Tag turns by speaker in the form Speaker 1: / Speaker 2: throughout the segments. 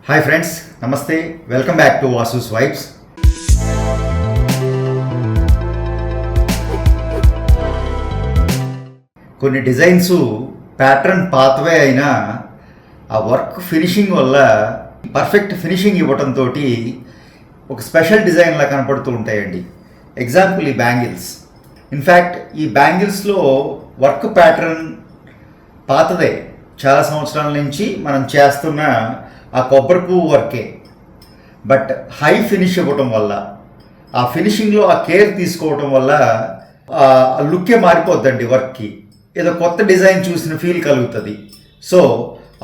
Speaker 1: Hi friends, నమస్తే. Welcome back to Vasu's vibes. కొన్ని designs pattern pathway అయినా ఆ వర్క్ ఫినిషింగ్ వల్ల పర్ఫెక్ట్ ఫినిషింగ్ ఇవ్వడంతో ఒక స్పెషల్ డిజైన్లా కనపడుతూ ఉంటాయండి. ఎగ్జాంపుల్ ఈ బ్యాంగిల్స్. ఇన్ఫ్యాక్ట్ ఈ బ్యాంగిల్స్లో వర్క్ ప్యాటర్న్ పాతదే, చాలా సంవత్సరాల నుంచి మనం చేస్తున్న ఆ కొబ్బరి పువ్వు వర్కే. బట్ హై ఫినిష్ ఇవ్వటం వల్ల, ఆ ఫినిషింగ్లో ఆ కేర్ తీసుకోవటం వల్ల ఆ లుక్కే మారిపోద్దండి వర్క్కి. ఏదో కొత్త డిజైన్ చూసిన ఫీల్ కలుగుతుంది. సో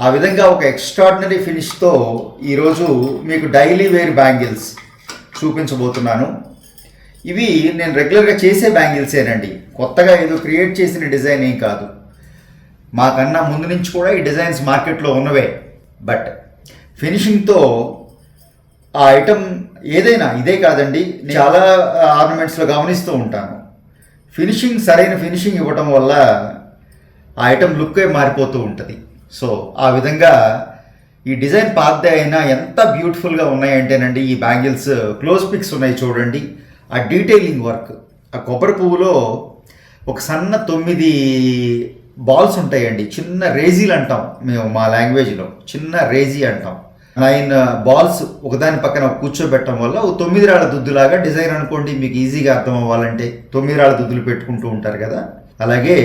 Speaker 1: ఆ విధంగా ఒక ఎక్స్ట్రాడినరీ ఫినిష్తో ఈరోజు మీకు డైలీ వేర్ బ్యాంగిల్స్ చూపించబోతున్నాను. ఇవి నేను రెగ్యులర్గా చేసే బ్యాంగిల్సేనండి, కొత్తగా ఏదో క్రియేట్ చేసిన డిజైన్ ఏం కాదు. మాకన్నా ముందు నుంచి కూడా ఈ డిజైన్స్ మార్కెట్లో ఉన్నవే. బట్ ఫినిషింగ్తో ఆ ఐటమ్ ఏదైనా, ఇదే కాదండి, చాలా ఆర్నమెంట్స్లో గమనిస్తూ ఉంటాను. ఫినిషింగ్, సరైన ఫినిషింగ్ ఇవ్వటం వల్ల ఆ ఐటమ్ లుక్కే మారిపోతూ ఉంటుంది. సో ఆ విధంగా ఈ డిజైన్ పాతదే అయినా ఎంత బ్యూటిఫుల్గా ఉన్నాయంటేనండి, ఈ బ్యాంగిల్స్ క్లోజ్ పిక్స్ ఉన్నాయి చూడండి. ఆ డీటెయిలింగ్ వర్క్, ఆ కొబ్బరి పువ్వులో ఒక సన్న 9 బాల్స్ ఉంటాయండి. చిన్న రేజీలు అంటాం మేము మా లాంగ్వేజ్లో, చిన్న రేజీ అంటాం. 9 బాల్స్ ఒకదాని పక్కన కూర్చోబెట్టడం వల్ల 9 రాళ్ళ దుద్దులాగా డిజైన్ అనుకోండి, మీకు ఈజీగా అర్థం అవ్వాలంటే. 9 రాళ్ళ దుద్దులు పెట్టుకుంటూ ఉంటారు కదా, అలాగే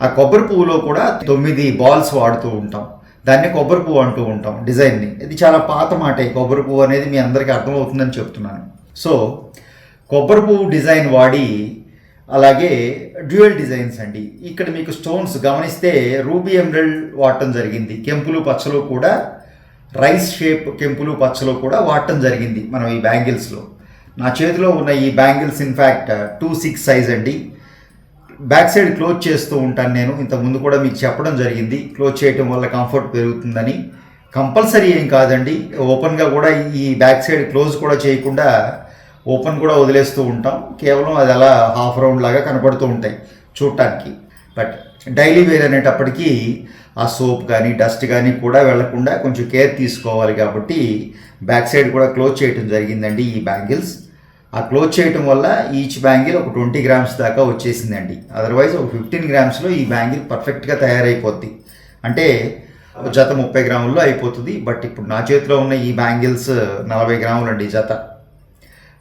Speaker 1: ఆ కొబ్బరి పువ్వులో కూడా 9 బాల్స్ వాడుతూ ఉంటాం. దాన్ని కొబ్బరి పువ్వు అంటూ ఉంటాం డిజైన్ని. ఇది చాలా పాత మాట, ఈ కొబ్బరి పువ్వు అనేది మీ అందరికీ అర్థమవుతుందని చెప్తున్నాను. సో కొబ్బరి పువ్వు డిజైన్ వాడి, అలాగే డ్యూయల్ డిజైన్స్ అండి. ఇక్కడ మీకు స్టోన్స్ గమనిస్తే రూబీ ఎమరల్డ్ వాడటం జరిగింది. కెంపులు పచ్చలు కూడా, రైస్ షేప్ కెంపులు పచ్చలు కూడా వాడటం జరిగింది మనం ఈ బ్యాంగిల్స్లో. నా చేతిలో ఉన్న ఈ బ్యాంగిల్స్ ఇన్ఫ్యాక్ట్ 2/6 సైజ్ అండి. బ్యాక్ సైడ్ క్లోజ్ చేస్తూ ఉంటాను నేను. ఇంతకుముందు కూడా మీకు చెప్పడం జరిగింది, క్లోజ్ చేయటం వల్ల కంఫర్ట్ పెరుగుతుందని. కంపల్సరీ ఏం కాదండి, ఓపెన్గా కూడా ఈ బ్యాక్ సైడ్ క్లోజ్ కూడా చేయకుండా ఓపెన్ కూడా వదిలేస్తూ ఉంటాం. కేవలం అది అలా హాఫ్ రౌండ్ లాగా కనపడుతూ ఉంటాయి చూడటానికి. బట్ డైలీ వేర్ అనేటప్పటికీ ఆ సోప్ కానీ డస్ట్ కానీ కూడా వెళ్లకుండా కొంచెం కేర్ తీసుకోవాలి కాబట్టి బ్యాక్ సైడ్ కూడా క్లోజ్ చేయటం జరిగిందండి ఈ బ్యాంగిల్స్. ఆ క్లోజ్ చేయటం వల్ల ఈచ్ బ్యాంగిల్ ఒక 20 గ్రామ్స్ దాకా వచ్చేసిందండి. అదర్వైజ్ ఒక 15 గ్రామ్స్లో ఈ బ్యాంగిల్ పర్ఫెక్ట్గా తయారైపోద్ది. అంటే జత 30 గ్రాముల్లో అయిపోతుంది. బట్ ఇప్పుడు నా చేతిలో ఉన్న ఈ బ్యాంగిల్స్ 40 గ్రాములు అండి జత.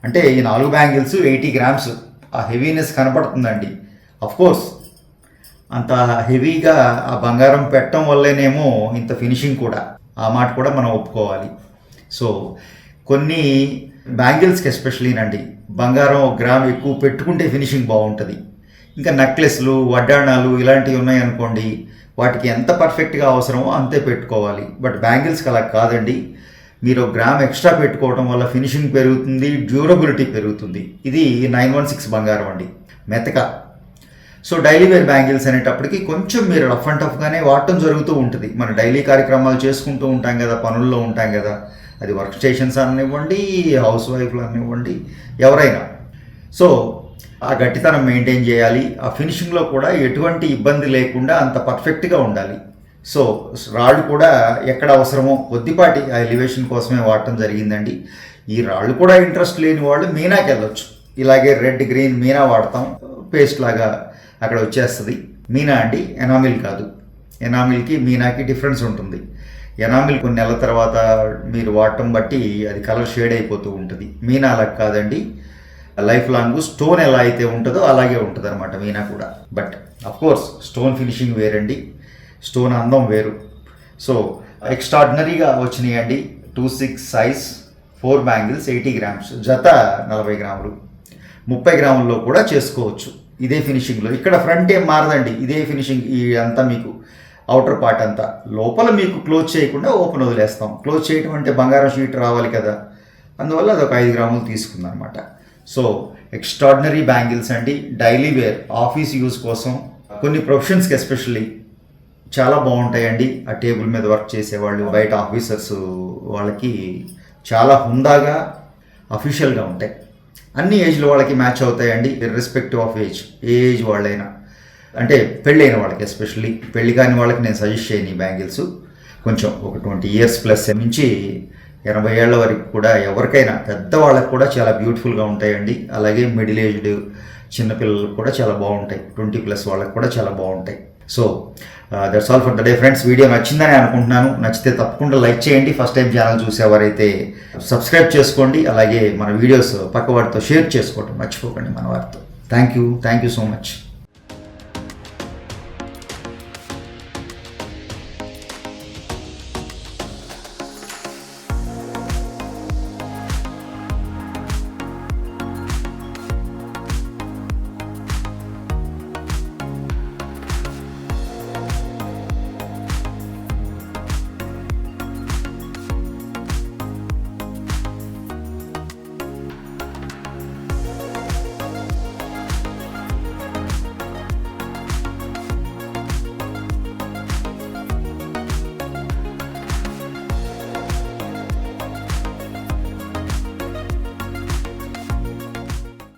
Speaker 1: అంటే ఈ 4 బ్యాంగిల్స్ 80 గ్రామ్స్. ఆ హెవీనెస్ కనపడుతుందండి. అఫ్కోర్స్ అంత హెవీగా ఆ బంగారం పెట్టడం వల్లేనేమో ఇంత ఫినిషింగ్ కూడా, ఆ మాట కూడా మనం ఒప్పుకోవాలి. సో కొన్ని బ్యాంగిల్స్కి ఎస్పెషలీనండి బంగారం 1 గ్రామ్ ఎక్కువ పెట్టుకుంటే ఫినిషింగ్ బాగుంటుంది. ఇంకా నెక్లెస్లు, వడ్డాణాలు ఇలాంటివి ఉన్నాయనుకోండి, వాటికి ఎంత పర్ఫెక్ట్గా అవసరమో అంతే పెట్టుకోవాలి. బట్ బ్యాంగిల్స్కి అలా కాదండి. మీరు 1 గ్రామ్ ఎక్స్ట్రా పెట్టుకోవడం వల్ల ఫినిషింగ్ పెరుగుతుంది, డ్యూరబిలిటీ పెరుగుతుంది. ఇది 916 బంగారం అండి, మెతక. సో డైలీ వేర్ బ్యాంగిల్స్ అనేటప్పటికి కొంచెం మీరు రఫ్ అండ్ టఫ్గానే వాడటం జరుగుతూ ఉంటుంది. మన డైలీ కార్యక్రమాలు చేసుకుంటూ ఉంటాం కదా, పనుల్లో ఉంటాం కదా, అది వర్క్ స్టేషన్స్ అనివ్వండి, హౌస్ వైఫ్లు అనివ్వండి, ఎవరైనా. సో ఆ గట్టితనం మెయింటైన్ చేయాలి. ఆ ఫినిషింగ్లో కూడా ఎటువంటి ఇబ్బంది లేకుండా అంత పర్ఫెక్ట్గా ఉండాలి. సో రాళ్ళు కూడా ఎక్కడ అవసరమో కొద్దిపాటి ఆ ఎలివేషన్ కోసమే వాడటం జరిగిందండి. ఈ రాళ్ళు కూడా ఇంట్రెస్ట్ లేని వాళ్ళు మీనాకి వెళ్ళొచ్చు. ఇలాగే రెడ్ గ్రీన్ మీనా వాడతాం, పేస్ట్ లాగా అక్కడ వచ్చేస్తుంది. మీనా అండి, ఎనామిల్ కాదు. ఎనామిల్కి మీనాకి డిఫరెన్స్ ఉంటుంది. ఎనామిల్ కొన్ని నెలల తర్వాత మీరు వాడటం బట్టి అది కలర్ షేడ్ అయిపోతూ ఉంటుంది. మీనా అలా కాదండి, లైఫ్ లాంగ్ స్టోన్ ఎలా అయితే ఉంటుందో అలాగే ఉంటుంది అనమాట మీనా కూడా. బట్ అఫ్కోర్స్ స్టోన్ ఫినిషింగ్ వేరండి, స్టోన్ అందం వేరు. సో ఎక్స్ట్రాడినరీగా వచ్చినాయండి. 2/6 సైజ్ 4 బ్యాంగిల్స్ 80 గ్రామ్స్, జత 40 గ్రాములు. 30 గ్రాముల్లో కూడా చేసుకోవచ్చు ఇదే ఫినిషింగ్లో. ఇక్కడ ఫ్రంట్ ఏం మారదండి, ఇదే ఫినిషింగ్. ఈ అంతా మీకు అవుటర్ పార్ట్ అంతా, లోపల మీకు క్లోజ్ చేయకుండా ఓపెన్ వదిలేస్తాం. క్లోజ్ చేయటం అంటే బంగారం షీట్ రావాలి కదా, అందువల్ల అదొక 5 గ్రాములు తీసుకుందనమాట. సో ఎక్స్ట్రాడినరీ బ్యాంగిల్స్ అండి, డైలీ వేర్, ఆఫీస్ యూజ్ కోసం, కొన్ని ప్రొఫెషన్స్కి ఎస్పెషల్లీ చాలా బాగుంటాయండి. ఆ టేబుల్ మీద వర్క్ చేసేవాళ్ళు, బయట ఆఫీసర్స్, వాళ్ళకి చాలా హుందాగా అఫీషియల్గా ఉంటాయి. అన్ని ఏజ్ల వాళ్ళకి మ్యాచ్ అవుతాయండి, irrespective of age, A age వాళ్ళైనా. అంటే పెళ్ళైన వాళ్ళకి, ఎస్పెషల్లీ పెళ్లి కాని వాళ్ళకి నేను సజెస్ట్ చేయను ఈ బ్యాంగిల్స్. కొంచెం ఒక 20 ఇయర్స్ ప్లస్ నుంచి 80 ఏళ్ల వరకు కూడా ఎవరికైనా పెద్దవాళ్ళకి కూడా చాలా బ్యూటిఫుల్గా ఉంటాయండి. అలాగే మిడిల్ ఏజ్డ్ చిన్నపిల్లలకు కూడా చాలా బాగుంటాయి. 20+ వాళ్ళకి కూడా చాలా బాగుంటాయి. So that's all for the day friends. Video నచ్చిందని అనుకుంటున్నాను. నచ్చితే తప్పకుండా లైక్ చేయండి. ఫస్ట్ టైం ఛానల్ చూసేవారైతే సబ్స్క్రైబ్ చేసుకోండి. అలాగే మన వీడియోస్ పక్క వారితో షేర్ చేసుకోవటం మర్చిపోకండి మన వారితో. Thank you so much.